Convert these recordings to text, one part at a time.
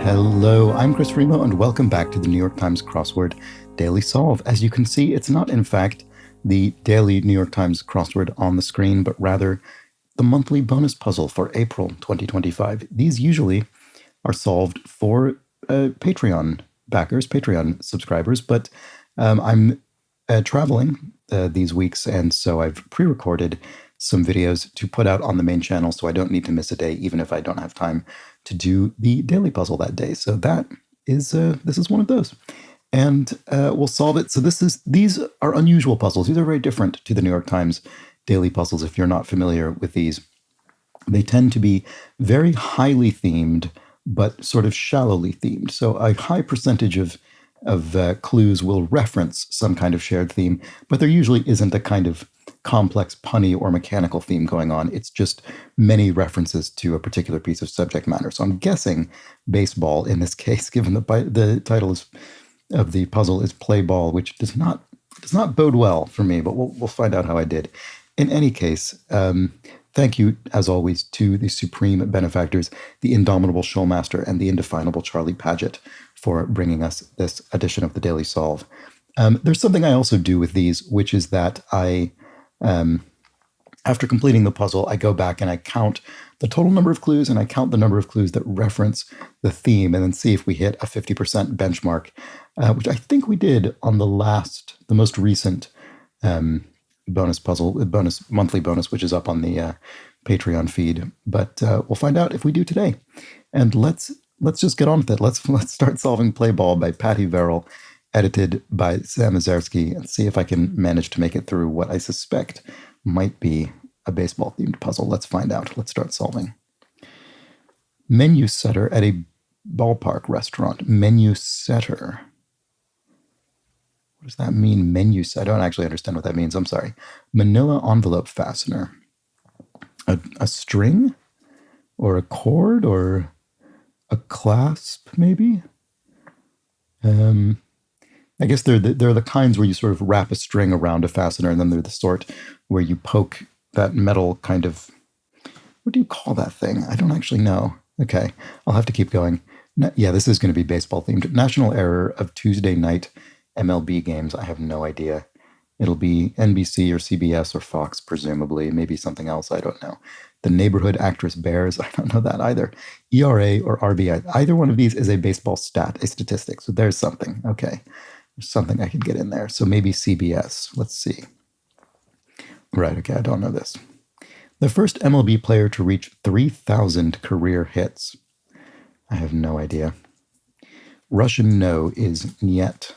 Hello, I'm Chris Remo, and welcome back to the New York Times Crossword Daily Solve. As you can see, it's not, in fact, the daily New York Times crossword on the screen, but rather the monthly bonus puzzle for April 2025. These usually are solved for Patreon backers, Patreon subscribers, but I'm traveling these weeks, and so I've pre-recorded some videos to put out on the main channel, so I don't need to miss a day, even if I don't have time to do the daily puzzle that day. So that is this is one of those, and we'll solve it. So these are unusual puzzles. These are very different to the New York Times daily puzzles. If you're not familiar with these, they tend to be very highly themed, but sort of shallowly themed. So a high percentage of clues will reference some kind of shared theme, but there usually isn't a kind of complex punny or mechanical theme going on. It's just many references to a particular piece of subject matter. So I'm guessing baseball in this case, given the title of the puzzle is play ball, which does not bode well for me, but we'll find out how I did. In any case, thank you, as always, to the supreme benefactors, the indomitable Showmaster and the indefinable Charlie Paget, for bringing us this edition of the Daily Solve. There's something I also do with these, which is that after completing the puzzle, I go back and I count the total number of clues, and I count the number of clues that reference the theme, and then see if we hit a 50% benchmark, which I think we did on the most recent bonus monthly bonus, which is up on the Patreon feed. But we'll find out if we do today. And let's just get on with it. Let's start solving Play Ball by Patty Verrill, edited by Sam Azarski, and see if I can manage to make it through what I suspect might be a baseball-themed puzzle. Let's find out. Let's start solving. Menu setter at a ballpark restaurant. Menu setter. What does that mean, menu set? I don't actually understand what that means. I'm sorry. Manila envelope fastener. A string? Or a cord? Or a clasp, maybe? I guess they're the kinds where you sort of wrap a string around a fastener, and then they're the sort where you poke that metal kind of... What do you call that thing? I don't actually know. Okay, I'll have to keep going. Yeah, this is going to be baseball-themed. National error of Tuesday night MLB games. I have no idea. It'll be NBC or CBS or Fox, presumably. Maybe something else. I don't know. The neighborhood actress Bears. I don't know that either. ERA or RBI. Either one of these is a baseball stat, a statistic. So there's something. Okay. There's something I can get in there. So maybe CBS. Let's see. Right. Okay. I don't know this. The first MLB player to reach 3,000 career hits. I have no idea. Russian no is NYT.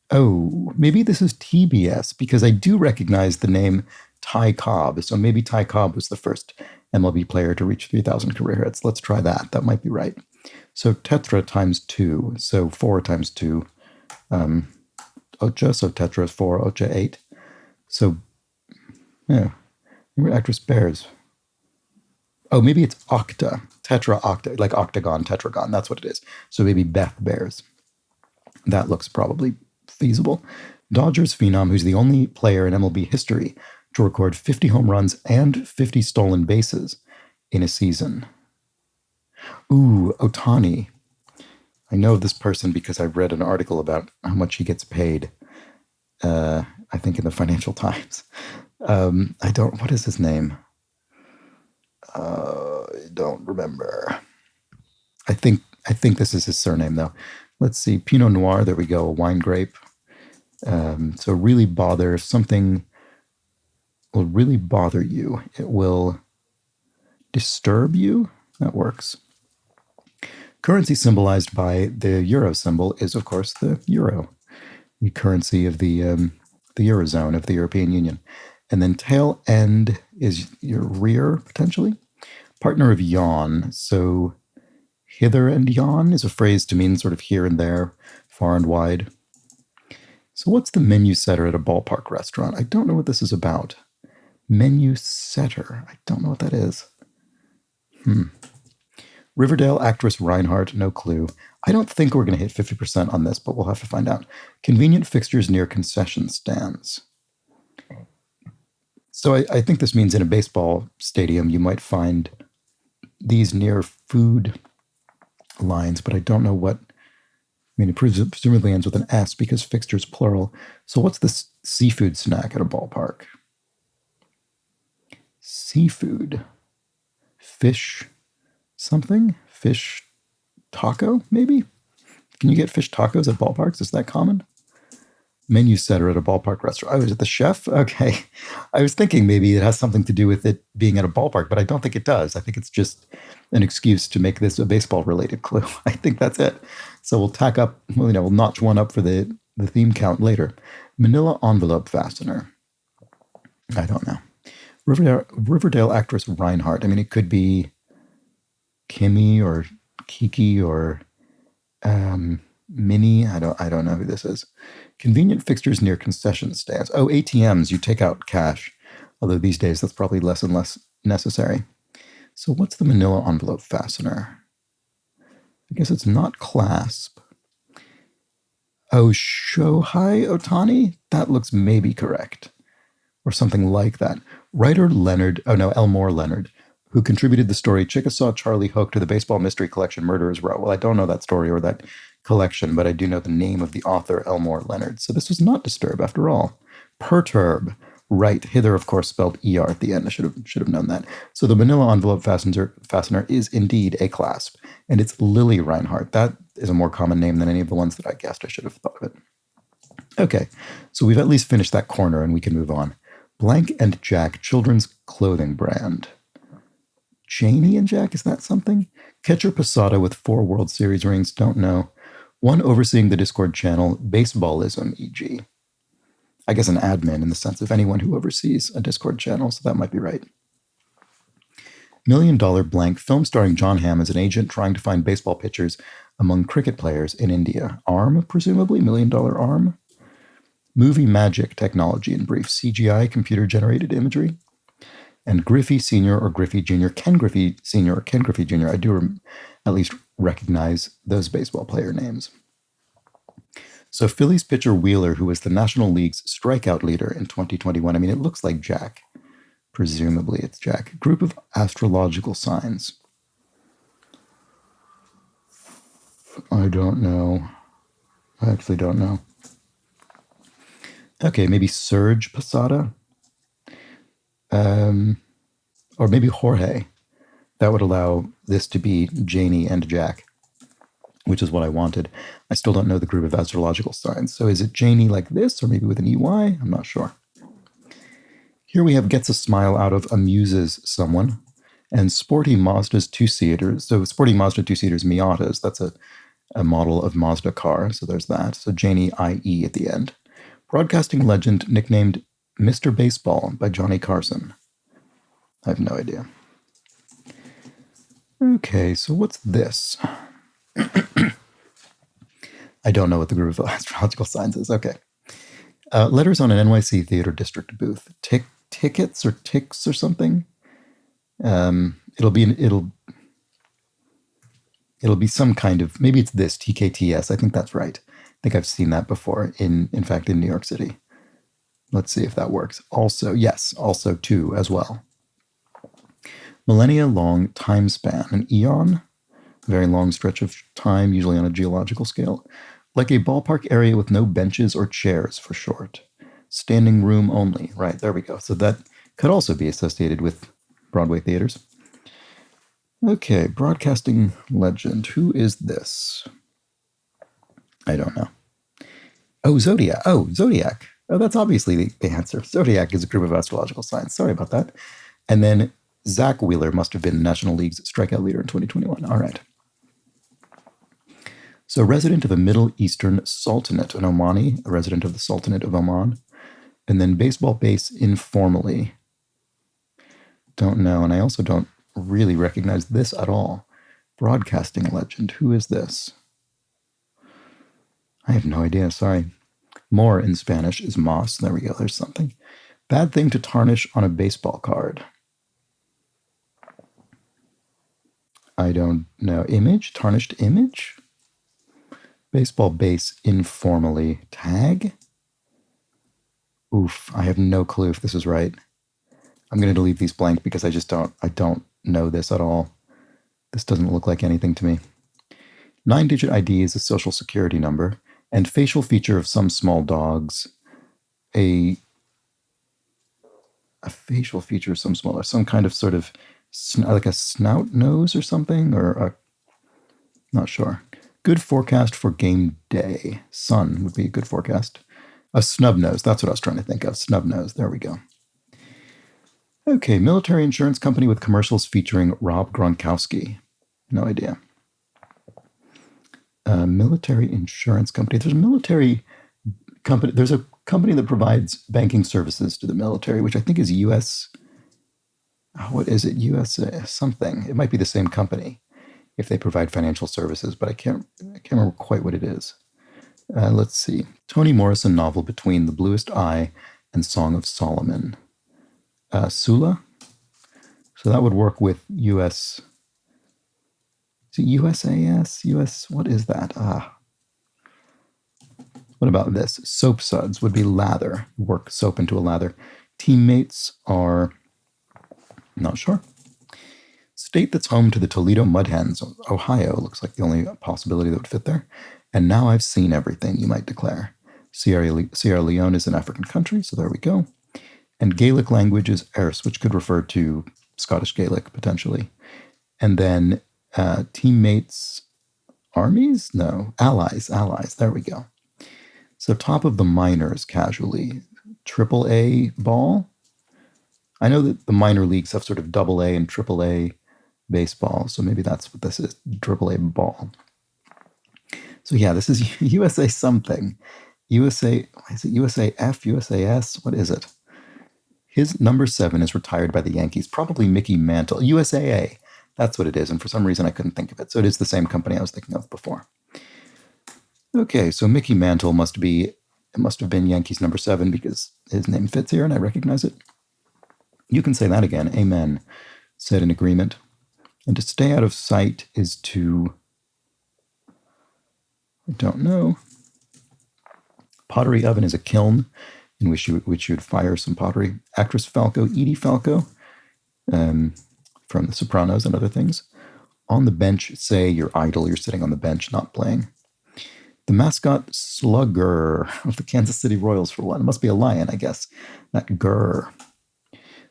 Oh, maybe this is TBS, because I do recognize the name Ty Cobb. So maybe Ty Cobb was the first MLB player to reach 3,000 career hits. Let's try that. That might be right. So tetra times 2. So 4 times 2. Ocha. So tetra is 4. Ocha, 8. So, yeah. Actress Bears. Oh, maybe it's octa. Tetra, octa. Like octagon, tetragon. That's what it is. So maybe Beth Bears. That looks probably feasible. Dodgers phenom, who's the only player in MLB history to record 50 home runs and 50 stolen bases in a season. Ooh, Ohtani. I know this person because I've read an article about how much he gets paid, I think in the Financial Times. What is his name? I don't remember. I think this is his surname, though. Let's see. Pinot Noir, there we go, a wine grape. So really bother, if something will really bother you, it will disturb you. That works. Currency symbolized by the euro symbol is, of course, the euro, the currency of the Eurozone, of the European Union. And then tail end is your rear, potentially. Partner of yawn. So hither and yon is a phrase to mean sort of here and there, far and wide. So what's the menu setter at a ballpark restaurant? I don't know what this is about. Menu setter. I don't know what that is. Riverdale actress Reinhardt, no clue. I don't think we're going to hit 50% on this, but we'll have to find out. Convenient fixtures near concession stands. So I think this means in a baseball stadium, you might find these near food lines, but I don't know what. I mean, it presumably ends with an S because fixtures plural. So what's the seafood snack at a ballpark? Seafood. Fish something? Fish taco, maybe? Can you get fish tacos at ballparks? Is that common? Menu setter at a ballpark restaurant. Oh, is it the chef? Okay. I was thinking maybe it has something to do with it being at a ballpark, but I don't think it does. I think it's just an excuse to make this a baseball related clue. I think that's it. So we'll tack up, we'll notch one up for the theme count later. Manila envelope fastener. I don't know. Riverdale actress Reinhardt. I mean, it could be Kimmy or Kiki or Minnie. I don't know who this is. Convenient fixtures near concession stands. Oh, ATMs. You take out cash. Although these days that's probably less and less necessary. So what's the manila envelope fastener? I guess it's not clasp. Oh, Shohei Ohtani? That looks maybe correct. Or something like that. Writer Elmore Leonard, who contributed the story Chickasaw Charlie Hook to the Baseball Mystery Collection Murderers Row. Well, I don't know that story or that collection, but I do know the name of the author, Elmore Leonard. So this was not disturb after all. Perturb. Right. Hither, of course, spelled ER at the end. I should have known that. So the manila envelope fastener is indeed a clasp, and it's Lily Reinhardt. That is a more common name than any of the ones that I guessed. I should have thought of it. Okay, so we've at least finished that corner, and we can move on. Blank and Jack children's clothing brand. Janie and Jack, is that something? Catcher Posada with 4 World Series rings, don't know. One overseeing the Discord channel, baseballism, e.g. I guess an admin in the sense of anyone who oversees a Discord channel, so that might be right. $1 Million Blank, film starring John Hamm as an agent trying to find baseball pitchers among cricket players in India. ARM, presumably, $1 Million ARM. Movie magic technology in brief, CGI, computer-generated imagery. And Griffey Sr. or Griffey Jr., Ken Griffey Sr. or Ken Griffey Jr. I do at least recognize those baseball player names. So Phillies pitcher Wheeler, who was the National League's strikeout leader in 2021, I mean, it looks like Jack. Presumably it's Jack. Group of astrological signs. I don't know. I actually don't know. Okay, maybe Serge Posada? Or maybe Jorge. That would allow this to be Janie and Jack, which is what I wanted. I still don't know the group of astrological signs. So is it Janie like this, or maybe with an EY? I'm not sure. Here we have gets a smile out of amuses someone, and sporty Mazda's 2-seaters. So sporty Mazda 2-seaters Miatas, that's a model of Mazda car, so there's that. So Janie IE at the end. Broadcasting legend nicknamed Mr. Baseball by Johnny Carson. I have no idea. Okay, so what's this? I don't know what the group of astrological signs is. Okay. Letters on an NYC theater district booth. Tickets or ticks or something. It'll be some kind of, maybe it's this, TKTS. I think that's right. I think I've seen that before in fact, in New York City. Let's see if that works. Also, yes, also 2 as well. Millennia long time span, an eon, very long stretch of time, usually on a geological scale. Like a ballpark area with no benches or chairs, for short. Standing room only. Right, there we go. So that could also be associated with Broadway theaters. Okay, broadcasting legend. Who is this? I don't know. Oh, Zodiac. Oh, that's obviously the answer. Zodiac is a group of astrological signs. Sorry about that. And then Zach Wheeler must have been the National League's strikeout leader in 2021. All right. So resident of a Middle Eastern Sultanate, an Omani, a resident of the Sultanate of Oman. And then baseball base informally. Don't know. And I also don't really recognize this at all. Broadcasting legend. Who is this? I have no idea. Sorry. More in Spanish is moss. There we go. There's something. Bad thing to tarnish on a baseball card. I don't know. Image? Tarnished image? Baseball base informally. Tag? Oof. I have no clue if this is right. I'm going to delete these blank because I don't know this at all. This doesn't look like anything to me. 9-digit ID is a social security number, and facial feature of some small dogs. A facial feature of some small, some kind of sort of like a snout nose or something, not sure. Good forecast for game day. Sun would be a good forecast. A snub nose. That's what I was trying to think of. Snub nose. There we go. Okay, military insurance company with commercials featuring Rob Gronkowski. No idea. Military insurance company. There's a military company. There's a company that provides banking services to the military, which I think is U.S. What is it? U.S. something. It might be the same company if they provide financial services, but I can't remember quite what it is. Let's see. Toni Morrison novel Between the Bluest Eye and Song of Solomon. Sula. So that would work with U.S. USAS? US, what is that? What about this? Soap suds would be lather. Work soap into a lather. Teammates are, not sure. State that's home to the Toledo Mud Hens. Ohio looks like the only possibility that would fit there. And now I've seen everything, you might declare. Sierra Leone is an African country, so there we go. And Gaelic language is Erse, which could refer to Scottish Gaelic, potentially. And then teammates, armies? No, allies, there we go. So top of the minors, casually. AAA ball? I know that the minor leagues have sort of AA and AAA baseball, so maybe that's what this is, AAA ball. So yeah, this is USA something. USA, is it USAF, USAS? What is it? His number 7 is retired by the Yankees, probably Mickey Mantle. USAA, that's what it is, and for some reason I couldn't think of it. So it is the same company I was thinking of before. Okay, so Mickey Mantle must have been Yankees number 7 because his name fits here and I recognize it. You can say that again. Amen. Said in agreement. And to stay out of sight is to, I don't know. Pottery oven is a kiln in which you would fire some pottery. Actress Falco, Edie Falco, from The Sopranos and other things. On the bench, say you're idle, you're sitting on the bench, not playing. The mascot Slugger of the Kansas City Royals, for one. It must be a lion, I guess. That grr.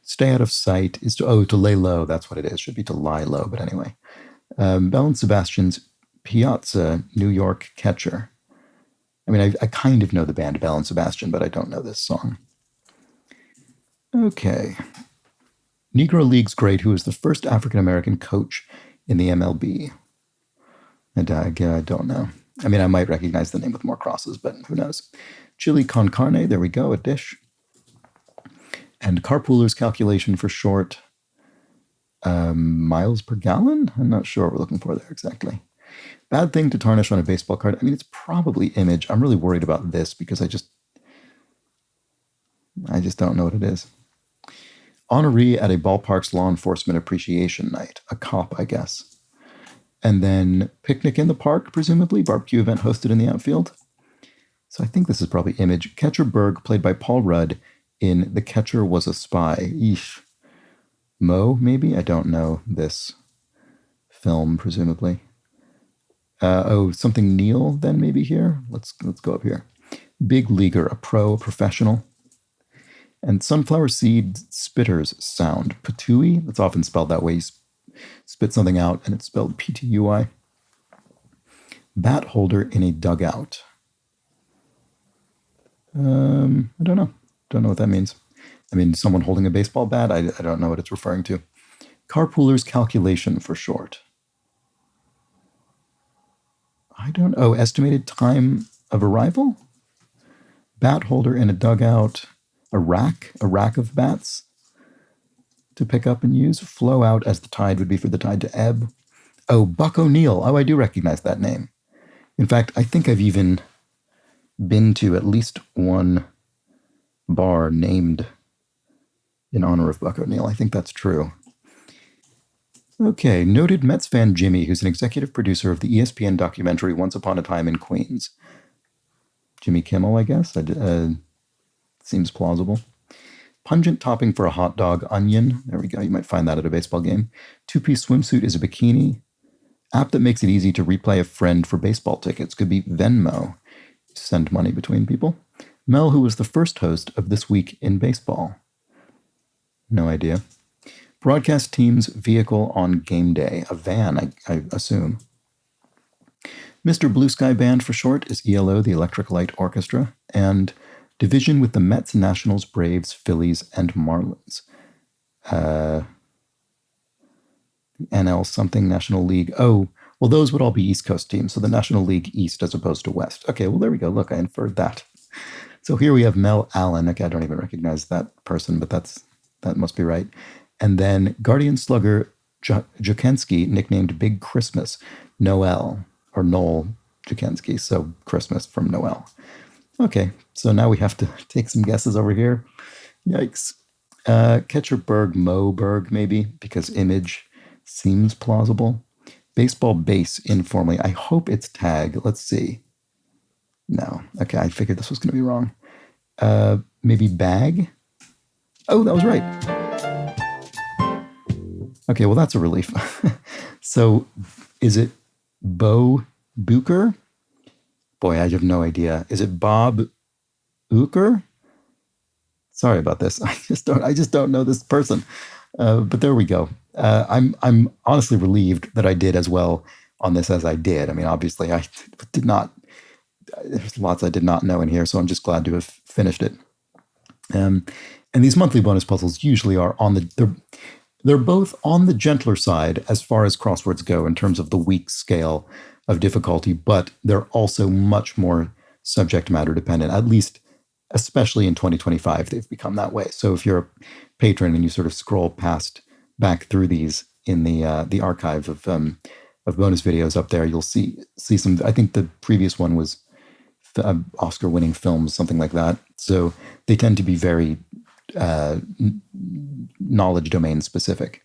Stay out of sight is to lay low. That's what it is. Should be to lie low, but anyway. Belle and Sebastian's Piazza, New York Catcher. I mean, I kind of know the band Belle and Sebastian, but I don't know this song. Okay. Negro League's great, who is the first African-American coach in the MLB. I don't know. I mean, I might recognize the name with more crosses, but who knows? Chili con carne, there we go, a dish. And carpooler's calculation for short. Miles per gallon? I'm not sure what we're looking for there exactly. Bad thing to tarnish on a baseball card. I mean, it's probably image. I'm really worried about this because I just don't know what it is. Honoree at a ballpark's law enforcement appreciation night. A cop, I guess. And then picnic in the park, presumably. Barbecue event hosted in the outfield. So I think this is probably image. Catcher Berg, played by Paul Rudd in The Catcher Was a Spy. Eesh. Mo, maybe? I don't know this film, presumably. Something Neil then maybe here? Let's go up here. Big leaguer, a pro, a professional. And sunflower seed spitters sound. Patui, that's often spelled that way. You spit something out and it's spelled P-T-U-I. Bat holder in a dugout. I don't know. Don't know what that means. I mean, someone holding a baseball bat? I don't know what it's referring to. Carpooler's calculation for short. I don't know. Estimated time of arrival? Bat holder in a dugout. A rack of bats to pick up and use. Flow out as the tide would be for the tide to ebb. Oh, Buck O'Neill. Oh, I do recognize that name. In fact, I think I've even been to at least one bar named in honor of Buck O'Neill. I think that's true. Okay, noted Mets fan Jimmy, who's an executive producer of the ESPN documentary Once Upon a Time in Queens. Jimmy Kimmel, I guess. Seems plausible. Pungent topping for a hot dog, onion. There we go. You might find that at a baseball game. Two-piece swimsuit is a bikini. App that makes it easy to replay a friend for baseball tickets could be Venmo. Send money between people. Mel, who was the first host of This Week in Baseball. No idea. Broadcast team's vehicle on game day. A van, I assume. Mr. Blue Sky Band for short is ELO, the Electric Light Orchestra, and division with the Mets, Nationals, Braves, Phillies, and Marlins. NL something, National League. Oh, well, those would all be East Coast teams, so the National League East as opposed to West. Okay, well, there we go. Look, I inferred that. So here we have Mel Allen. Okay, I don't even recognize that person, but that must be right. And then Guardian Slugger Jukensky, nicknamed Big Christmas, Noel Jukensky, so Christmas from Noel. Okay, so now we have to take some guesses over here. Yikes. Ketcherberg, Moberg, maybe, because image seems plausible. Baseball base, informally. I hope it's tag. Let's see. No. Okay, I figured this was going to be wrong. Maybe bag? Oh, that was right. Okay, well, that's a relief. So, is it Bo Bucher? Boy, I have no idea. Is it Bob Uecker? Sorry about this. I just don't know this person. But there we go. I'm honestly relieved that I did as well on this as I did. I mean, obviously, I did not. There's lots I did not know in here, so I'm just glad to have finished it. And these monthly bonus puzzles usually are they're both on the gentler side as far as crosswords go in terms of the week scale of difficulty, but they're also much more subject matter dependent, at least especially in 2025, they've become that way. So if you're a patron and you sort of scroll back through these in the archive of bonus videos up there, you'll see some. I think the previous one was Oscar-winning films, something like that. So they tend to be very knowledge domain specific.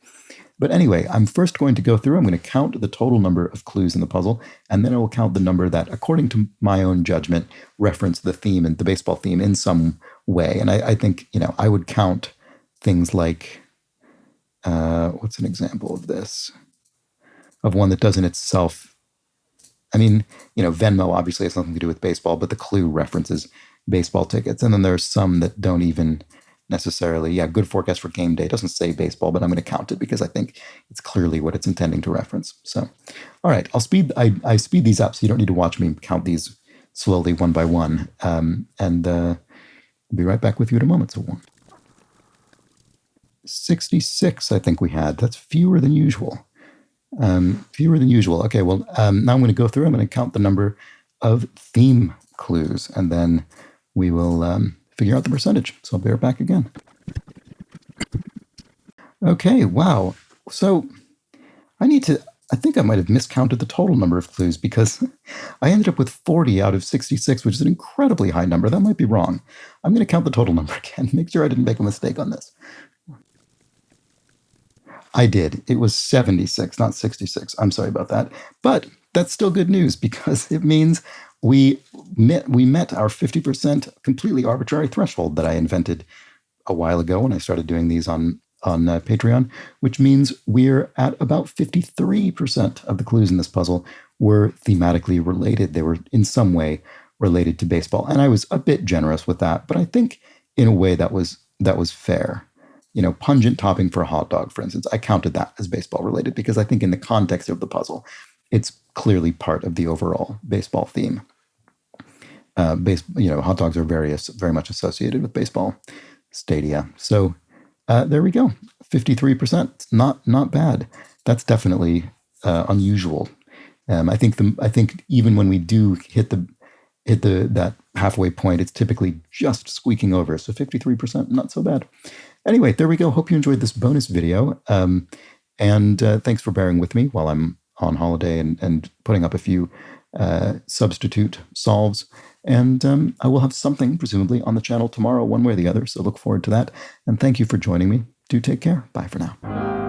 But anyway, I'm first going to go through. I'm going to count the total number of clues in the puzzle, and then I will count the number that, according to my own judgment, reference the theme and the baseball theme in some way. And I think, I would count things like, what's an example of this? Of one that doesn't itself. I mean, Venmo obviously has nothing to do with baseball, but the clue references baseball tickets. And then there's some that don't even necessarily, good forecast for game day. It doesn't say baseball, but I'm going to count it because I think it's clearly what it's intending to reference. So, all right, I speed these up so you don't need to watch me count these slowly one by one. And I'll be right back with you in a moment. So 66, I think we had. That's fewer than usual. Okay, well, now I'm going to go through. I'm going to count the number of theme clues, and then we will figure out the percentage. So I'll be right back again. Okay, wow. So I think I might have miscounted the total number of clues because I ended up with 40 out of 66, which is an incredibly high number. That might be wrong. I'm going to count the total number again. Make sure I didn't make a mistake on this. I did. It was 76, not 66. I'm sorry about that. But that's still good news because it means we met our 50% completely arbitrary threshold that I invented a while ago when I started doing these on Patreon, which means we're at about 53% of the clues in this puzzle were thematically related. They were in some way related to baseball. And I was a bit generous with that, but I think in a way that was fair. Pungent topping for a hot dog, for instance, I counted that as baseball related because I think in the context of the puzzle, it's clearly part of the overall baseball theme. Hot dogs are very much associated with baseball stadia. So there we go, 53%. Not bad. That's definitely unusual. I think even when we do hit that halfway point, it's typically just squeaking over. So 53%, not so bad. Anyway, there we go. Hope you enjoyed this bonus video. And thanks for bearing with me while I'm on holiday and putting up a few substitute solves. And I will have something, presumably, on the channel tomorrow, one way or the other. So look forward to that. And thank you for joining me. Do take care. Bye for now.